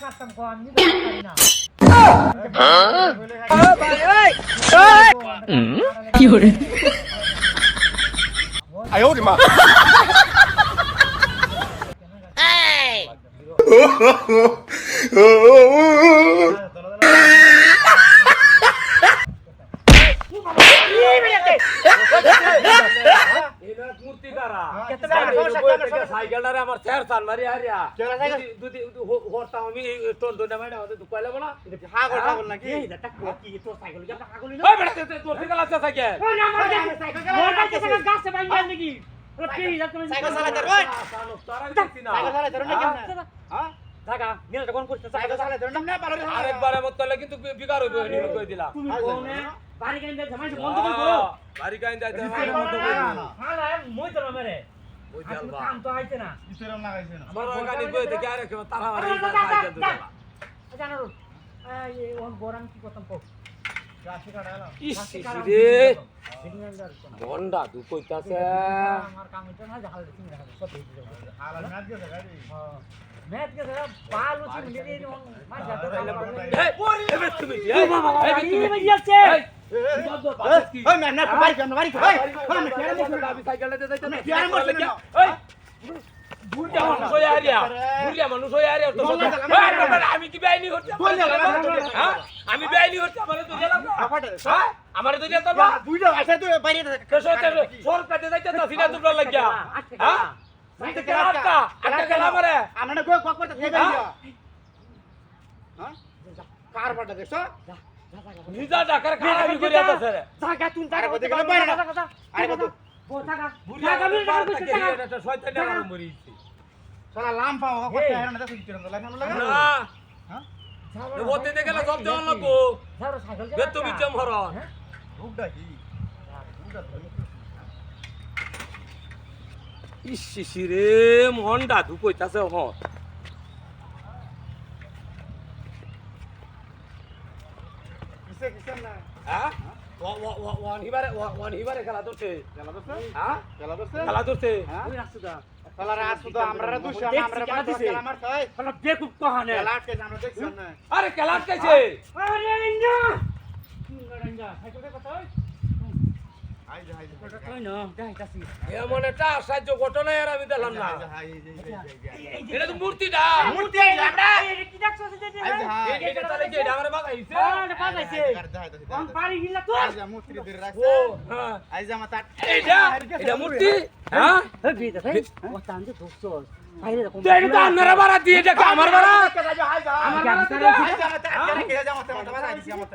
কাটতাম কো আমি তো পারি না কি হরে 哎呦我的妈！ সাইকেলটারে আমার চেয়ার চান মারি হারিয়া দুদি হরতাম আমি তোর দুটা মাইনা হতে তো কইলা বলা হাগল হাগল নাকি এই এটা কি তোর সাইকেল যা হাগল না ওই বেটা তোর সাইকেল আছে সাইকেল ওই না আমার সাইকেল মোটরসাইকেল গাছে বাইঙ্গা নাকি ওরা পেই যাচ্ছে সাইকেল চালাতে রই তারা দেখছি না সাইকেল চালাতে রই না কেন হ্যাঁ জায়গা নিলে কোন করতে সাইকেল চালাতে রই না পারো আরেকবারে মত করলে কিন্তু বিকার হইবে নিয়ে কই দিলা তুমি কোনে বাড়ি কেন জামাই বন্ধ করে করো বাড়ি কাইন যাইতে হ্যাঁ না মই তো মেরে ওই জালবা কাম তো আইছে না ইসেরম লাগাইছে না আমার গাড়ি বই থেকে আরে তারা মারি সাইকেল দিলা জানো এই ওন গোরাম কি করতাম কো রাশি কাটালাম রে বন্ডা দু কইতাছে আমার কাম এটা না জাহাল দিন দেখা সব হয়ে যাবে হালা ম্যাচ গেছে গাড়ি হ্যাঁ ম্যাচ কে ধরা পাল উঠি মিলে দিন মা যাতে এই এবে তুমি এই তুমি যাচ্ছে ওই ম্যান না বাড়ি কেন বাড়ি ওই আমি সাইকেলটা যাইতে না কেন বসে না এই বুড়িয়া মানুষ হই আরিয়া বুড়িয়া মানুষ হই আরিয়া তো আমি কি বেআইনি করতে হ্যাঁ আমি বেআইনি করতে আমারে তো গেলাম হ্যাঁ আমারে তো যেতে না দুইটা আছে তুই বাইরে কেসো সর কাটে যাইতে তো সিনা তোমরা লাগিয়া হ্যাঁ আমি তো কেলাটা আটা গেলা আমারে আমরা কই কক করতে থেকে যাই হ্যাঁ কার বাটা দেখছো নিজা ডাকার খারাপি করিয়া তাছে রে জায়গা তুই জায়গা আরে দেখলে বাইরে না আরে কত জায়গা বুড়িয়া মিল ডাকার কইছে এটা শয়তান আর মরিছি শালা লাম পাও করতে হেরা না দেখো ইতিরম লাগে না লাগে না হ্যাঁ ওতে দেখে সব দেওয়ান লাগবো ধরো সাইকেল বেতো বিচম হরন রূপটা কি রূপটা ধরে ইসি রে মনটা দু কইতাছে হন কিসে কিসে না হ্যাঁ ওয়ান হিবারে খেলা ধরছে খেলা দছে হ্যাঁ খেলা দছে খেলা ধরছে হ্যাঁ ওই রাস্তা খেলা রাত তো আমরা দুশো আমরা খেলা দিছে। খেলা মারছাই হলো বেকুব কহানে খেলা কে জানো দেখছ না আরে খেলা আটকাইছে আরে ইন্দ্রা ইন্দ্রা সাইকেল কথা আই যা আই যা কই না যাইতাছি এমন একটা সাহায্য ঘটনা আর আমি দেখলাম না এটা তো মূর্তিটা মূর্তি আই আমরা এই কি দেখছস আই যা এটা তাহলে কি এটা আমার বাগাইছে আরে পাগাইছে কোন পারি গিলা তো আই যা মূর্তি ধরে রাখছ ও হ্যাঁ আই যা মাতা এটা মূর্তি হ্যাঁ এই বিদা ভাই ও তান্দে ঢুকছস বাইরে কোন তো এটা তো আপনারা বাড়া দিয়ে এটা আমার বাড়া আই যা আমার আই যা মাতা কে যা মাতা মাতা আই যা মাতা